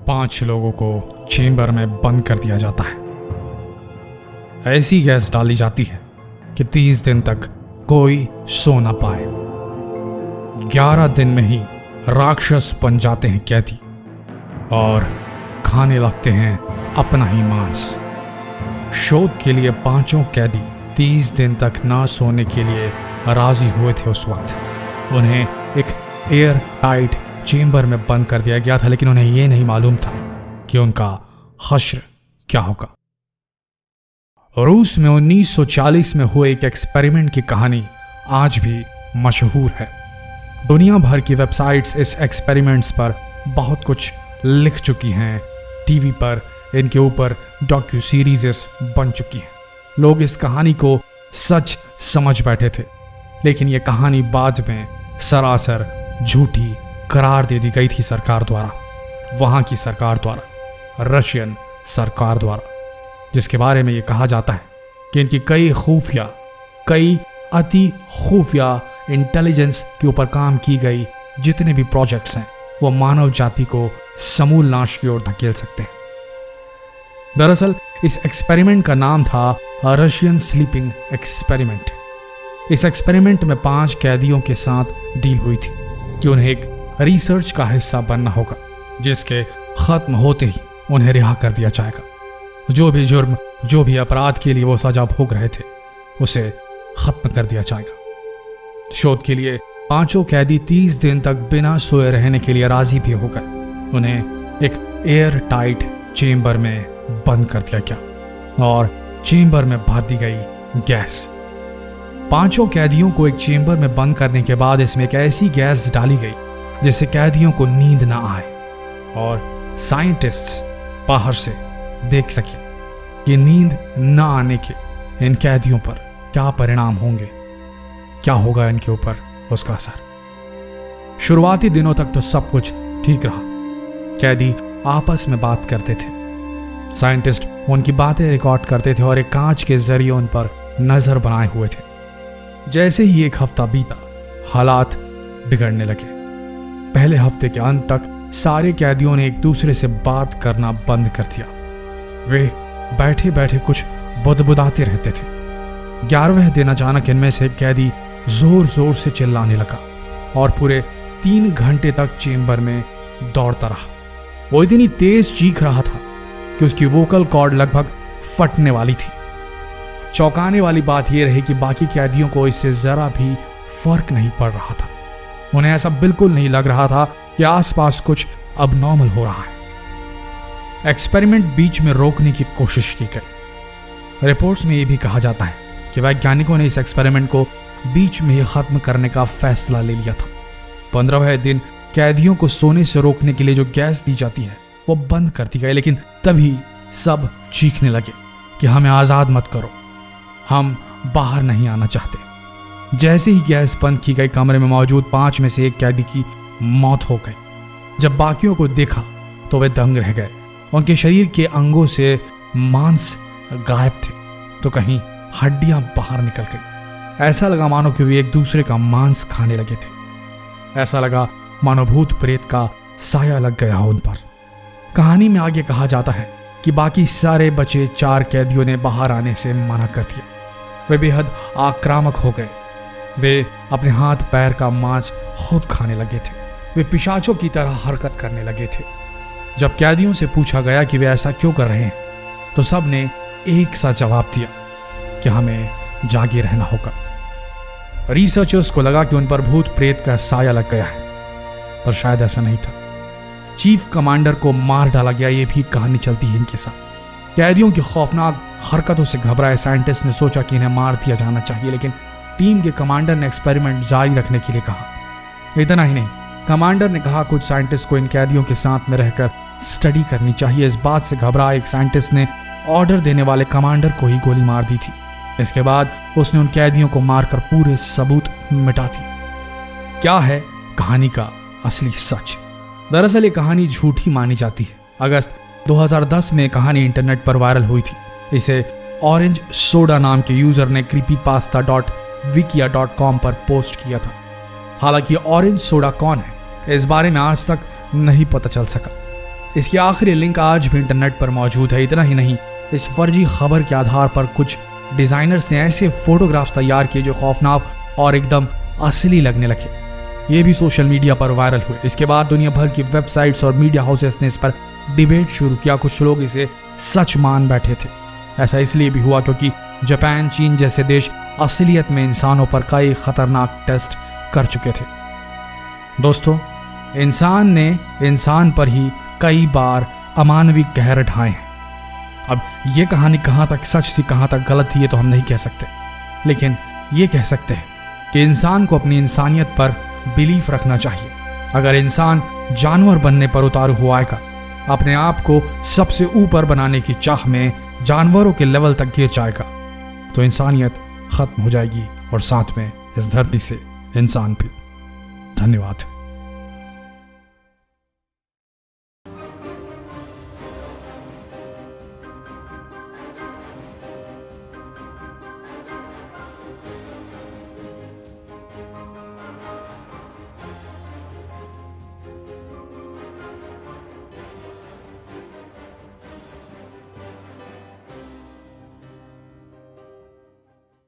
5 लोगों को चेंबर में बंद कर दिया जाता है। ऐसी गैस डाली जाती है कि 30 दिन तक कोई सो ना पाए। 11 दिन में ही राक्षस बन जाते हैं कैदी और खाने लगते हैं अपना ही मांस। शोध के लिए 5 कैदी 30 दिन तक ना सोने के लिए राजी हुए थे। उस वक्त उन्हें एक एयर टाइट चेंबर में बंद कर दिया गया था, लेकिन उन्हें यह नहीं मालूम था कि उनका हश्र क्या होगा। रूस में 1940 में हुए एक एक्सपेरिमेंट की कहानी आज भी मशहूर है। दुनिया भर की वेबसाइट्स इस एक्सपेरिमेंट्स पर बहुत कुछ लिख चुकी हैं। टीवी पर इनके ऊपर डॉक्यू सीरीज़ बन चुकी हैं। लोग इस कहानी को सच समझ बैठे थे, लेकिन यह कहानी बाद में सरासर झूठी करार दे दी गई थी सरकार द्वारा, वहां की सरकार द्वारा, रशियन सरकार द्वारा, जिसके बारे में यह कहा जाता है कि इनकी कई अति खुफिया इंटेलिजेंस के ऊपर काम की गई जितने भी प्रोजेक्ट्स हैं वो मानव जाति को समूल नाश की ओर धकेल सकते हैं। दरअसल इस एक्सपेरिमेंट का नाम था रशियन स्लीपिंग एक्सपेरिमेंट। इस एक्सपेरिमेंट में 5 कैदियों के साथ डील हुई थी कि उन्हें एक रिसर्च का हिस्सा बनना होगा, जिसके खत्म होते ही उन्हें रिहा कर दिया जाएगा। जो भी जुर्म, जो भी अपराध के लिए वो सजा भोग रहे थे, उसे खत्म कर दिया जाएगा। शोध के लिए 5 कैदी 30 दिन तक बिना सोए रहने के लिए राजी भी हो गए। उन्हें एक एयर टाइट चेंबर में बंद कर दिया गया और चेंबर में भर दी गई गैस। 5 कैदियों को एक चेंबर में बंद करने के बाद इसमें एक ऐसी गैस डाली गई जिससे कैदियों को नींद ना आए और साइंटिस्ट्स बाहर से देख सके कि नींद न आने के इन कैदियों पर क्या परिणाम होंगे, क्या होगा इनके ऊपर उसका असर। शुरुआती दिनों तक तो सब कुछ ठीक रहा। कैदी आपस में बात करते थे, साइंटिस्ट उनकी बातें रिकॉर्ड करते थे और एक कांच के जरिए उन पर नजर बनाए हुए थे। जैसे ही एक हफ्ता बीता, हालात बिगड़ने लगे। पहले हफ्ते के अंत तक सारे कैदियों ने एक दूसरे से बात करना बंद कर दिया। वे बैठे बैठे कुछ बुदबुदाते रहते थे। 11वें दिन अचानक इनमें से एक कैदी जोर जोर से चिल्लाने लगा और पूरे 3 घंटे तक चेंबर में दौड़ता रहा। वो इतनी तेज चीख रहा था कि उसकी वोकल कॉर्ड लगभग फटने वाली थी। चौंकाने वाली बात यह रही कि बाकी कैदियों को इससे जरा भी फर्क नहीं पड़ रहा था। उन्हें ऐसा बिल्कुल नहीं लग रहा था कि आसपास कुछ अबनॉर्मल हो रहा है। एक्सपेरिमेंट बीच में रोकने की कोशिश की गई। रिपोर्ट्स में यह भी कहा जाता है कि वैज्ञानिकों ने इस एक्सपेरिमेंट को बीच में ही खत्म करने का फैसला ले लिया था। 15वें दिन कैदियों को सोने से रोकने के लिए जो गैस दी जाती है वो बंद कर दी गई, लेकिन तभी सब चीखने लगे कि हमें आजाद मत करो, हम बाहर नहीं आना चाहते। जैसे ही गैस बंद की गई, कमरे में मौजूद 5 में से एक कैदी की मौत हो गई। जब बाकियों को देखा तो वे दंग रह गए। उनके शरीर के अंगों से मांस गायब थे तो कहीं हड्डियां बाहर निकल गई। ऐसा लगा मानो कि वे एक दूसरे का मांस खाने लगे थे। ऐसा लगा मानो भूत प्रेत का साया लग गया हो उन पर। कहानी में आगे कहा जाता है कि बाकी सारे बचे 4 कैदियों ने बाहर आने से मना कर दिया। वे बेहद आक्रामक हो गए। वे अपने हाथ पैर का मांस खुद खाने लगे थे। वे पिशाचों की तरह हरकत करने लगे थे। जब कैदियों से पूछा गया कि वे ऐसा क्यों कर रहे हैं, तो सब ने एक सा जवाब दिया कि हमें जागे रहना होगा। रिसर्चर्स को लगा कि उन पर भूत प्रेत का साया लग गया है, पर शायद ऐसा नहीं था। चीफ कमांडर को मार डाला गया, ये भी कहानी चलती है इनके साथ। कैदियों की खौफनाक हरकतों से घबराए साइंटिस्ट ने सोचा कि इन्हें मार दिया जाना चाहिए, लेकिन टीम के कमांडर ने एक्सपेरिमेंट जारी रखने के लिए कहा। इतना ही नहीं, कमांडर ने कहा कुछ साइंटिस्ट को इन कैदियों के साथ में रहकर स्टडी करनी चाहिए। इस बात से घबराए एक साइंटिस्ट ने ऑर्डर देने वाले कमांडर को ही गोली मार दी थी। इसके बाद उसने उन कैदियों को मारकर पूरे सबूत मिटा दिए। क्या है कहानी का असली सच? दरअसल ये कहानी झूठी मानी जाती है। अगस्त 2010 में कहानी इंटरनेट पर वायरल हुई थी। इसे ऑरेंज सोडा नाम के यूजर ने creepypasta.wikia.com पर पोस्ट किया था। हालांकि ऑरेंज सोडा कौन है, इस बारे में आज तक नहीं पता चल सका। इसकी आखिरी लिंक आज भी इंटरनेट पर मौजूद है। इतना ही नहीं, इस फर्जी खबर के आधार पर कुछ डिजाइनर्स ने ऐसे फोटोग्राफ्स तैयार किए जो खौफनाक और एकदम असली लगने लगे। ये भी सोशल मीडिया पर वायरल हुए। इसके बाद दुनिया भर की वेबसाइट्स और मीडिया हाउसेस ने इस पर डिबेट शुरू किया। कुछ लोग इसे सच मान बैठे थे। ऐसा इसलिए भी हुआ क्योंकि जापान, चीन जैसे देश असलियत में इंसानों पर कई खतरनाक टेस्ट कर चुके थे। दोस्तों, इंसान ने इंसान पर ही कई बार अमानवीय कहर ढाए हैं। अब ये कहानी कहाँ तक सच थी, कहाँ तक गलत थी, ये तो हम नहीं कह सकते, लेकिन ये कह सकते हैं कि इंसान को अपनी इंसानियत पर बिलीफ रखना चाहिए। अगर इंसान जानवर बनने पर उतारू हुआ है, अपने आप को सबसे ऊपर बनाने की चाह में जानवरों के लेवल तक गिर जाएगा, तो इंसानियत खत्म हो जाएगी और साथ में इस धरती से इंसान भी। धन्यवाद।